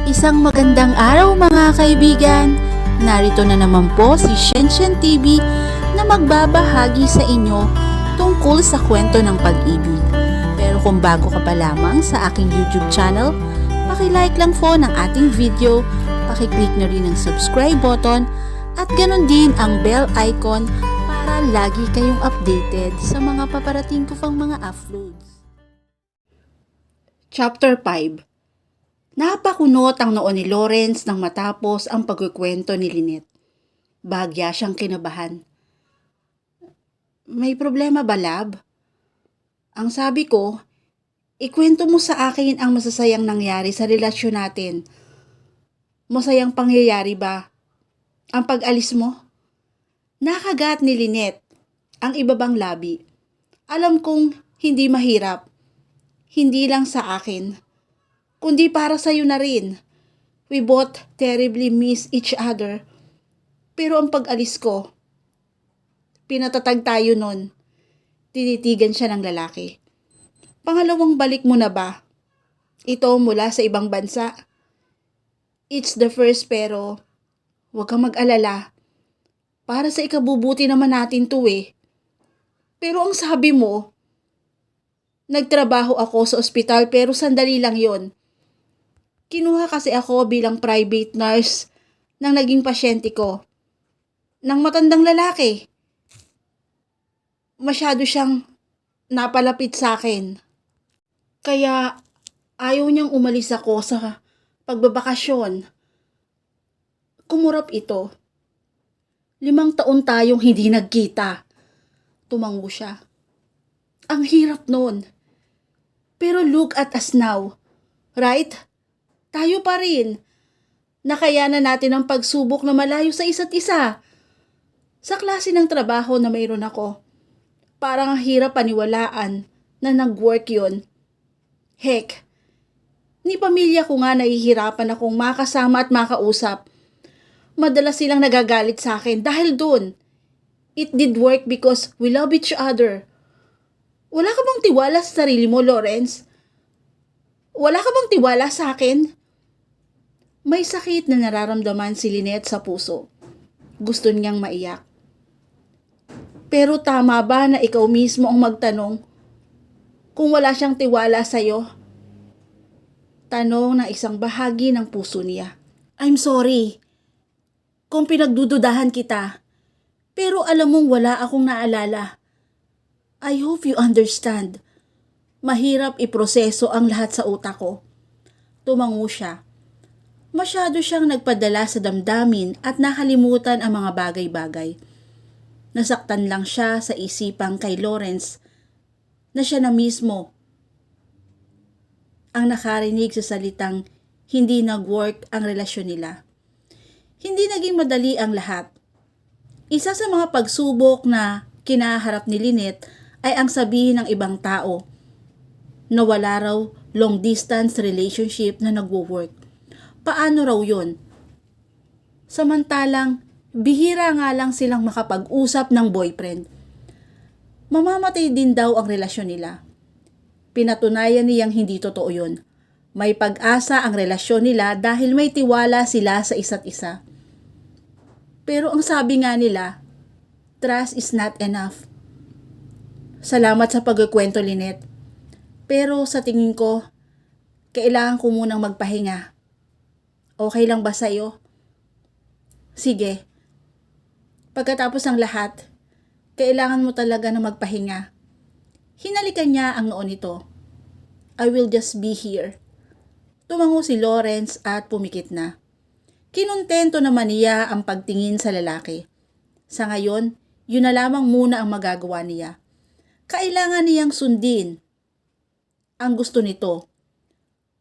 Isang magandang araw mga kaibigan! Narito na naman po si Shenshen TV na magbabahagi sa inyo tungkol sa kwento ng pag-ibig. Pero kung bago ka pa lamang sa aking YouTube channel, paki-like lang po ng ating video, paki-click na rin ang subscribe button at ganon din ang bell icon para lagi kayong updated sa mga paparating ko pang mga uploads. Chapter 5. Napakunot ang noo ni Lawrence nang matapos ang pagkukwento ni Lynette. Bahagya siyang kinabahan. May problema ba, lab? Ang sabi ko, ikwento mo sa akin ang masasayang nangyari sa relasyon natin. Masayang pangyayari ba ang pag-alis mo? Nakagat ni Lynette ang ibabang labi. Alam kong hindi mahirap. Hindi lang sa akin, kundi para sa'yo na rin. We both terribly miss each other. Pero ang pag-alis ko, pinatatag tayo nun. Tinitigan siya ng lalaki. Pangalawang balik mo na ba? Ito mula sa ibang bansa. It's the first pero huwag kang mag-alala. Para sa ikabubuti naman natin to eh. Pero ang sabi mo, nagtrabaho ako sa ospital pero sandali lang yon. Kinuha kasi ako bilang private nurse ng naging pasyente ko. Ng matandang lalaki. Masyado siyang napalapit sa akin. Kaya ayaw niyang umalis ako sa pagbabakasyon. Kumurap ito. 5 taon tayong hindi nagkita. Tumango siya. Ang hirap nun. Pero look at us now. Right? Tayo pa rin. Nakayanan natin ang pagsubok na malayo sa isa't isa. Sa klase ng trabaho na mayroon ako, parang ang hirap paniwalaan na nag-work yun. Heck, ni pamilya ko nga nahihirapan akong makasama at makausap. Madalas silang nagagalit sa akin dahil dun. It did work because we love each other. Wala ka bang tiwala sa sarili mo, Lawrence? Wala ka bang tiwala sa akin? May sakit na nararamdaman si Lynette sa puso. Gusto niyang maiyak. Pero tama ba na ikaw mismo ang magtanong kung wala siyang tiwala sa'yo? Tanong ng isang bahagi ng puso niya. I'm sorry kung pinagdududahan kita, pero alam mong wala akong naalala. I hope you understand. Mahirap iproseso ang lahat sa utak ko. Tumango siya. Masyado siyang nagpadala sa damdamin at nakalimutan ang mga bagay-bagay. Nasaktan lang siya sa isipang kay Lawrence na siya na mismo ang nakarinig sa salitang hindi nag-work ang relasyon nila. Hindi naging madali ang lahat. Isa sa mga pagsubok na kinaharap ni Lynette ay ang sabihin ng ibang tao na wala raw long-distance relationship na nagwo-work. Paano raw yun? Samantalang, bihira nga lang silang makapag-usap ng boyfriend. Mamamatay din daw ang relasyon nila. Pinatunayan niyang hindi totoo yun. May pag-asa ang relasyon nila dahil may tiwala sila sa isa't isa. Pero ang sabi nga nila, trust is not enough. Salamat sa pagkukwento, Lynette. Pero sa tingin ko, kailangan ko munang magpahinga. Okay lang ba sa'yo? Sige. Pagkatapos ng lahat, kailangan mo talaga na magpahinga. Hinalikan niya ang noo nito. I will just be here. Tumango si Lawrence at pumikit na. Kinuntento naman niya ang pagtingin sa lalaki. Sa ngayon, yun na lamang muna ang magagawa niya. Kailangan niyang sundin ang gusto nito.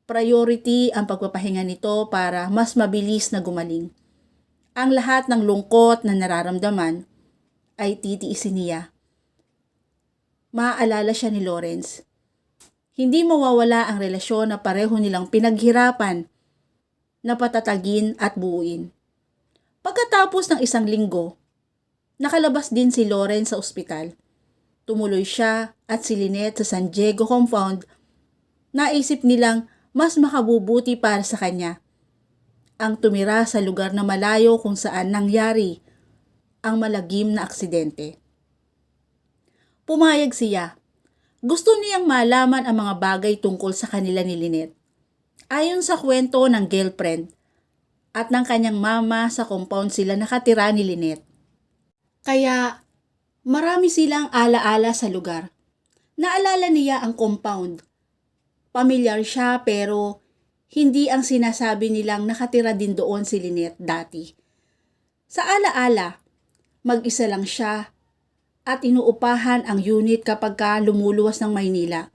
Priority ang pagpapahinga nito para mas mabilis na gumaling. Ang lahat ng lungkot na nararamdaman ay titiisin niya. Maaalala siya ni Lawrence. Hindi mawawala ang relasyon na pareho nilang pinaghirapan na patatagin at buuin. Pagkatapos ng 1 linggo, nakalabas din si Lawrence sa ospital. Tumuloy siya at si Lynette sa San Diego compound. Naisip nilang mas makabubuti para sa kanya ang tumira sa lugar na malayo kung saan nangyari ang malagim na aksidente. Pumayag siya. Gusto niyang malaman ang mga bagay tungkol sa kanila ni Lynette. Ayon sa kwento ng girlfriend at ng kanyang mama, sa compound sila nakatira ni Lynette. Kaya marami silang alaala sa lugar. Naalala niya ang compound. Pamilyar siya pero hindi ang sinasabi nilang nakatira din doon si Lynette dati. Sa alaala, mag-isa lang siya at inuupahan ang unit kapag lumuluwas ng Maynila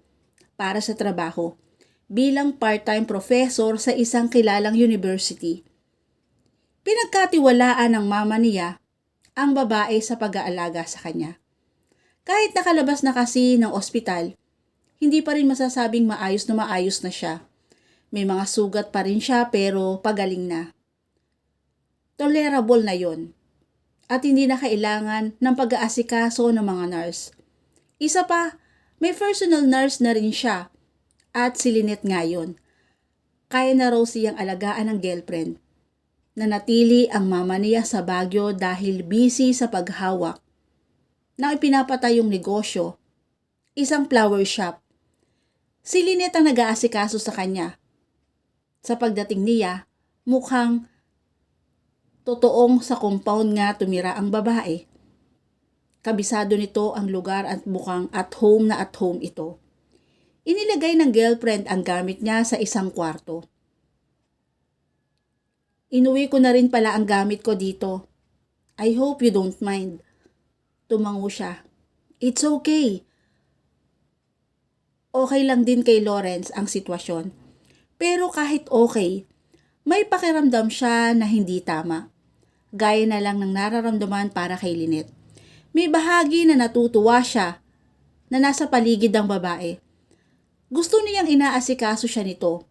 para sa trabaho bilang part-time professor sa isang kilalang university. Pinagkatiwalaan ng mama niya ang babae sa pag-aalaga sa kanya. Kahit nakalabas na kasi ng ospital, hindi pa rin masasabing maayos na siya. May mga sugat pa rin siya pero pagaling na. Tolerable na yon. At hindi na kailangan ng pag-aasikaso ng mga nurse. Isa pa, may personal nurse na rin siya at si Lynette ngayon. Kaya na raw siyang alagaan ng girlfriend. Nanatili ang mama niya sa Baguio dahil busy sa paghawak na ipinapatayong negosyo, isang flower shop. Si Lynette ang nag-aasikaso sa kanya. Sa pagdating niya, mukhang totoong sa compound nga tumira ang babae. Kabisado nito ang lugar at mukhang at home ito. Inilagay ng girlfriend ang gamit niya sa isang kwarto. Inuwi ko na rin pala ang gamit ko dito. I hope you don't mind. Tumango siya. It's okay. Okay lang din kay Lawrence ang sitwasyon. Pero kahit okay, may pakiramdam siya na hindi tama. Gaya na lang ng nararamdaman para kay Lynette. May bahagi na natutuwa siya na nasa paligid ng babae. Gusto niyang inaasikaso siya nito.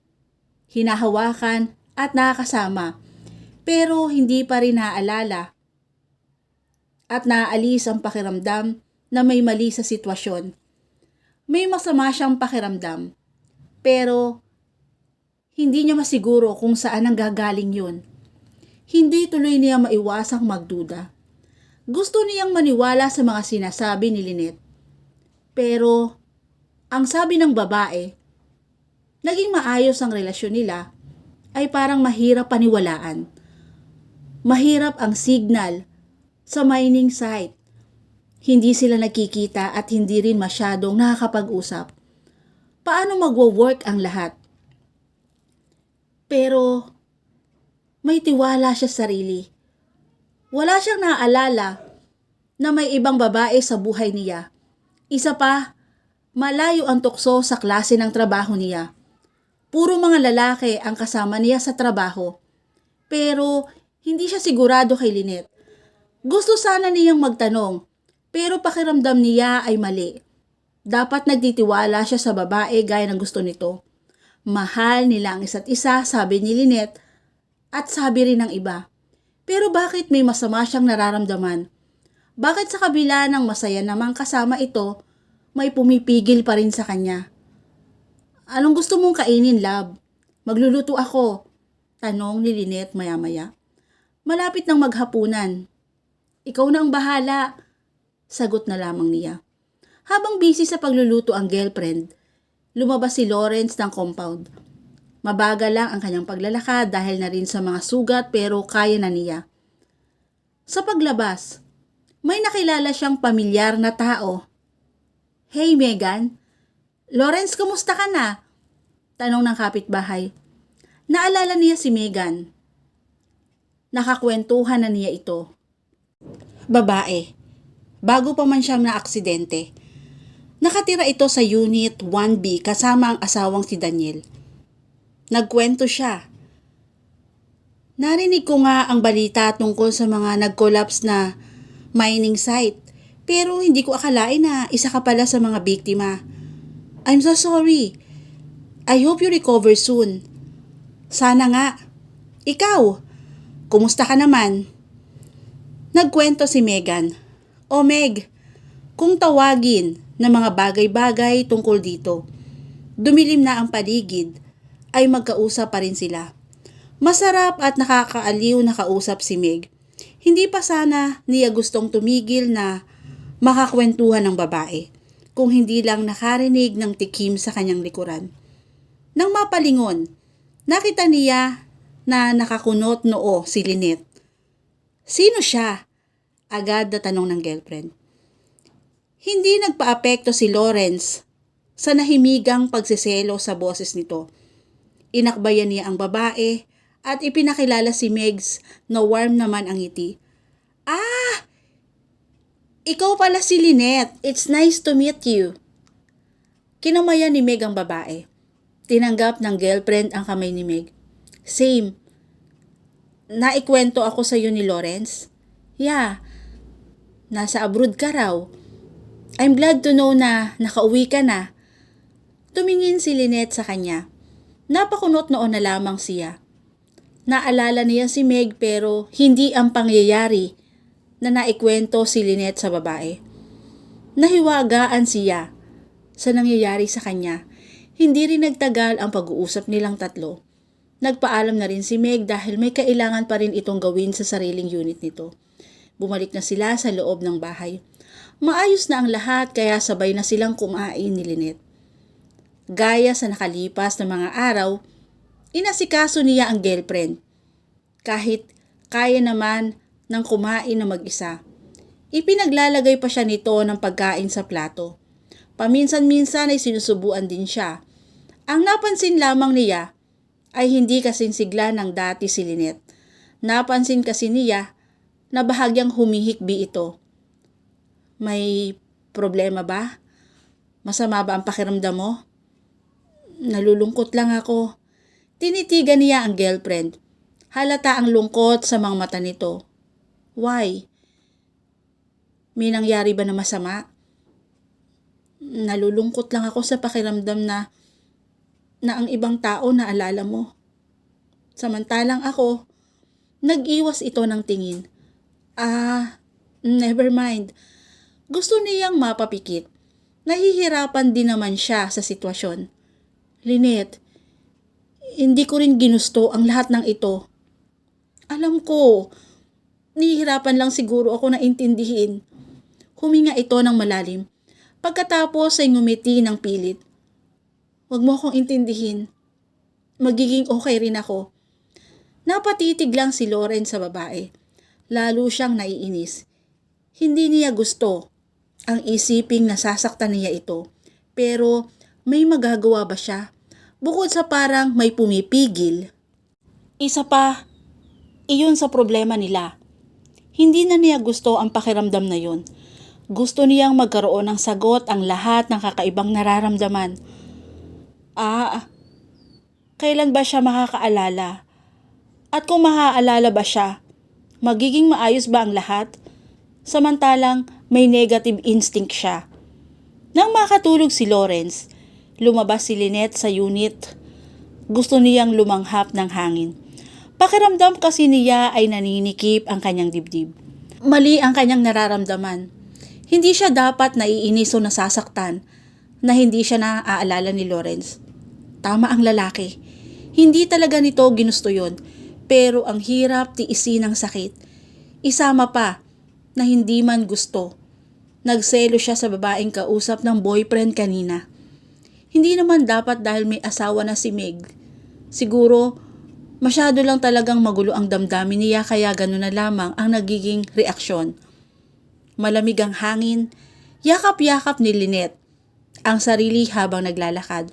Hinahawakan at nakakasama. Pero hindi pa rin naaalala at naaalis ang pakiramdam na may mali sa sitwasyon. May masama siyang pakiramdam, pero hindi niya masiguro kung saan ang gagaling yun. Hindi tuloy niya maiwasang magduda. Gusto niyang maniwala sa mga sinasabi ni Lynette. Pero ang sabi ng babae, naging maayos ang relasyon nila, ay parang mahirap paniwalaan. Mahirap ang signal sa mining site. Hindi sila nakikita at hindi rin masyadong nakakapag-usap. Paano magwo-work ang lahat? Pero may tiwala siya sa sarili. Wala siyang naaalala na may ibang babae sa buhay niya. Isa pa, malayo ang tukso sa klase ng trabaho niya. Puro mga lalaki ang kasama niya sa trabaho. Pero hindi siya sigurado kay Lynette. Gusto sana niyang magtanong, pero pakiramdam niya ay mali. Dapat nagtitiwala siya sa babae gaya ng gusto nito. Mahal nila ang isa't isa, sabi ni Lynette, at sabi rin ng iba. Pero bakit may masama siyang nararamdaman? Bakit sa kabila ng masaya namang kasama ito, may pumipigil pa rin sa kanya? Anong gusto mong kainin, love? Magluluto ako, tanong ni Lynette maya-maya. Malapit ng maghapunan. Ikaw na ang bahala, sagot na lamang niya. Habang busy sa pagluluto ang girlfriend, lumabas si Lawrence ng compound. Mabagal lang ang kanyang paglalakad dahil na rin sa mga sugat pero kaya na niya. Sa paglabas, may nakilala siyang pamilyar na tao. Hey Megan, Lawrence, kumusta ka na? Tanong ng kapitbahay. Naalala niya si Megan. Nakakwentuhan na niya ito. Babae, bago pa man siyang naaksidente. Nakatira ito sa Unit 1B kasama ang asawang si Daniel. Nagkwento siya. Narinig ko nga ang balita tungkol sa mga nag-collapse na mining site, pero hindi ko akalain na isa ka pala sa mga biktima. I'm so sorry. I hope you recover soon. Sana nga. Ikaw, kumusta ka naman? Nagkwento si Megan. O Meg, kung tawagin ng mga bagay-bagay tungkol dito, dumilim na ang paligid, ay magkausap pa rin sila. Masarap at nakakaaliw na kausap si Meg. Hindi pa sana niya gustong tumigil na makakwentuhan ng babae, kung hindi lang nakarinig ng tikim sa kanyang likuran. Nang mapalingon, nakita niya na nakakunot noo si Lynette. Sino siya? Agad na tanong ng girlfriend. Hindi nagpaapekto si Lawrence sa nahimigang pagsiselo sa boses nito. Inakbayan niya ang babae at ipinakilala si Megs na warm naman ang ngiti. Ah! Ikaw pala si Lynette. It's nice to meet you. Kinamayan ni Meg ang babae. Tinanggap ng girlfriend ang kamay ni Meg. Same. Naikwento ako sa iyo ni Lawrence? Yeah. Nasa abroad ka raw. I'm glad to know na nakauwi ka na. Tumingin si Lynette sa kanya. Napakunot noon na lamang siya. Naalala niya si Meg pero hindi ang pangyayari na naikwento si Lynette sa babae. Nahiwagaan siya sa nangyayari sa kanya. Hindi rin nagtagal ang pag-uusap nilang tatlo. Nagpaalam na rin si Meg dahil may kailangan pa rin itong gawin sa sariling unit nito. Bumalik na sila sa loob ng bahay. Maayos na ang lahat kaya sabay na silang kumain ni Lynette. Gaya sa nakalipas na mga araw, inasikaso niya ang girlfriend. Kahit kaya naman ng kumain na mag-isa. Ipinaglalagay pa siya nito ng pagkain sa plato. Paminsan-minsan ay sinusubuan din siya. Ang napansin lamang niya ay hindi kasing sigla ng dati si Lynette. Napansin kasi niya na bahagyang humihikbi ito. May problema ba? Masama ba ang pakiramdam mo? Nalulungkot lang ako. Tinitigan niya ang girlfriend. Halata ang lungkot sa mga mata nito. Why? May nangyari ba na masama? Nalulungkot lang ako sa pakiramdam na ang ibang tao naalala mo. Samantalang ako, nag-iwas ito ng tingin. Never mind. Gusto niyang mapapikit. Nahihirapan din naman siya sa sitwasyon. Lynette, hindi ko rin ginusto ang lahat ng ito. Alam ko, nahihirapan lang siguro ako na intindihin. Huminga ito ng malalim. Pagkatapos ay ngumiti ng pilit. Huwag mo akong intindihin. Magiging okay rin ako. Napatitig lang si Lauren sa babae. Lalo siyang naiinis. Hindi niya gusto ang isiping nasasaktan niya ito. Pero may magagawa ba siya? Bukod sa parang may pumipigil. Isa pa, iyon sa problema nila. Hindi na niya gusto ang pakiramdam na yun. Gusto niyang magkaroon ng sagot ang lahat ng kakaibang nararamdaman. Kailan ba siya makakaalala? At kung makaalala ba siya, magiging maayos ba ang lahat? Samantalang may negative instinct siya. Nang makatulog si Lawrence, lumabas si Lynette sa unit. Gusto niyang lumanghap ng hangin. Pakiramdam kasi niya ay naninikip ang kanyang dibdib. Mali ang kanyang nararamdaman. Hindi siya dapat naiinis o nasasaktan na hindi siya naaalala ni Lawrence. Tama ang lalaki. Hindi talaga nito ginusto yon. Pero ang hirap tiisin ng sakit. Isama pa na hindi man gusto. Nagselo siya sa babaeng kausap ng boyfriend kanina. Hindi naman dapat dahil may asawa na si Meg. Siguro, masyado lang talagang magulo ang damdamin niya kaya gano'n na lamang ang nagiging reaksyon. Malamig ang hangin, yakap-yakap ni Lynette ang sarili habang naglalakad.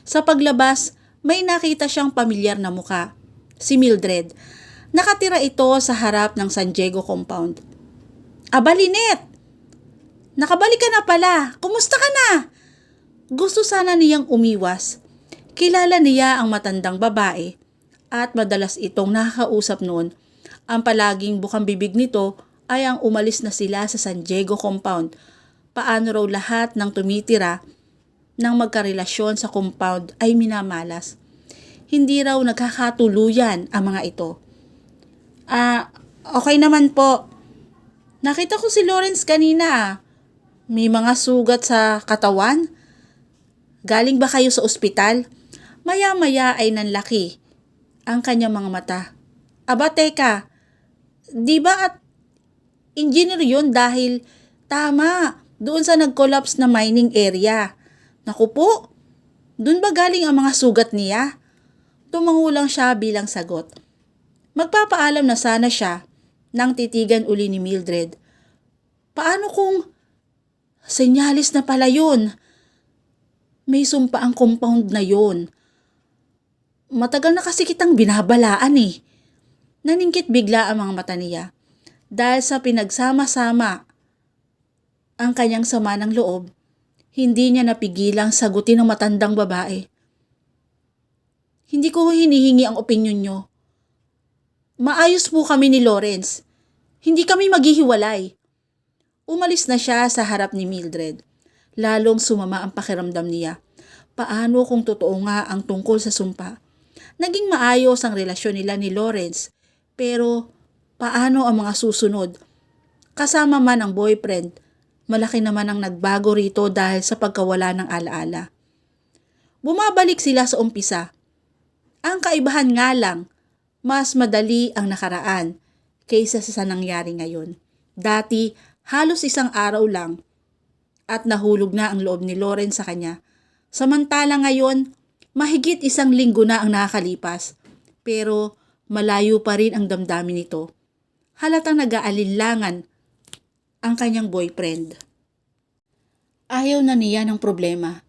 Sa paglabas, may nakita siyang pamilyar na muka, si Mildred. Nakatira ito sa harap ng San Diego compound. Aba Lynette! Nakabalik ka na pala! Kumusta ka na? Gusto sana niyang umiwas. Kilala niya ang matandang babae at madalas itong nakakausap noon. Ang palaging bukang bibig nito ay ang umalis na sila sa San Diego compound. Paano raw lahat ng tumitira ng magkarelasyon sa compound ay minamalas. Hindi raw nagkakatuluyan ang mga ito. Okay naman po. Nakita ko si Lawrence kanina. May mga sugat sa katawan. Galing ba kayo sa ospital? Maya-maya ay nanlaki ang kanyang mga mata. Aba teka, di ba at engineer yun dahil tama doon sa nag-collapse na mining area. Naku po, doon ba galing ang mga sugat niya? Tumango lang siya bilang sagot. Magpapaalam na sana siya nang titigan uli ni Mildred. Paano kung senyalis na pala yun? May sumpa ang compound na yun. Matagal na kasi kitang binabalaan eh. Naningkit bigla ang mga mata niya dahil sa pinagsama-sama ang kanyang sama ng loob. Hindi niya napigilang sagutin ng matandang babae. Hindi ko hinihingi ang opinyon nyo. Maayos po kami ni Lawrence. Hindi kami maghihiwalay. Umalis na siya sa harap ni Mildred. Lalong sumama ang pakiramdam niya. Paano kung totoo nga ang tungkol sa sumpa? Naging maayos ang relasyon nila ni Lawrence. Pero paano ang mga susunod? Kasama man ang boyfriend, malaki naman ang nagbago rito dahil sa pagkawala ng alaala. Bumabalik sila sa umpisa. Ang kaibahan nga lang, mas madali ang nakaraan kaysa sa nangyari ngayon. Dati, halos isang araw lang at nahulog na ang loob ni Lawrence sa kanya. Samantala ngayon, mahigit 1 linggo na ang nakakalipas. Pero malayo pa rin ang damdamin nito. Halatang nag-aalinlangan ang kanyang boyfriend. Ayaw na niya ng problema.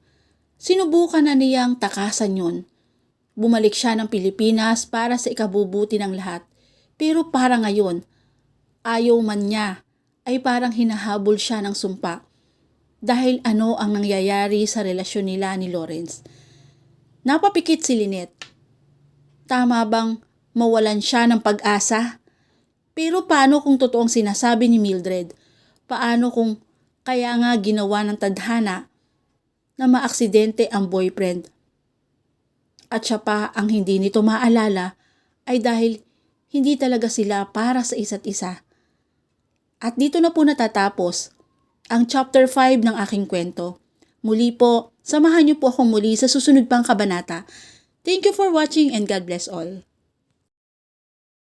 Sinubukan na niyang takasan yun. Bumalik siya ng Pilipinas para sa ikabubuti ng lahat. Pero para ngayon, ayaw man niya ay parang hinahabol siya ng sumpa. Dahil ano ang nangyayari sa relasyon nila ni Lawrence. Napapikit si Lynette. Tama bang mawalan siya ng pag-asa? Pero paano kung totoong sinasabi ni Mildred? Paano kung kaya nga ginawa ng tadhana na maaksidente ang boyfriend? At siya pa ang hindi nito maalala ay dahil hindi talaga sila para sa isa't isa. At dito na po natatapos ang chapter 5 ng aking kwento. Muli po, samahan niyo po akong muli sa susunod pang kabanata. Thank you for watching and God bless all.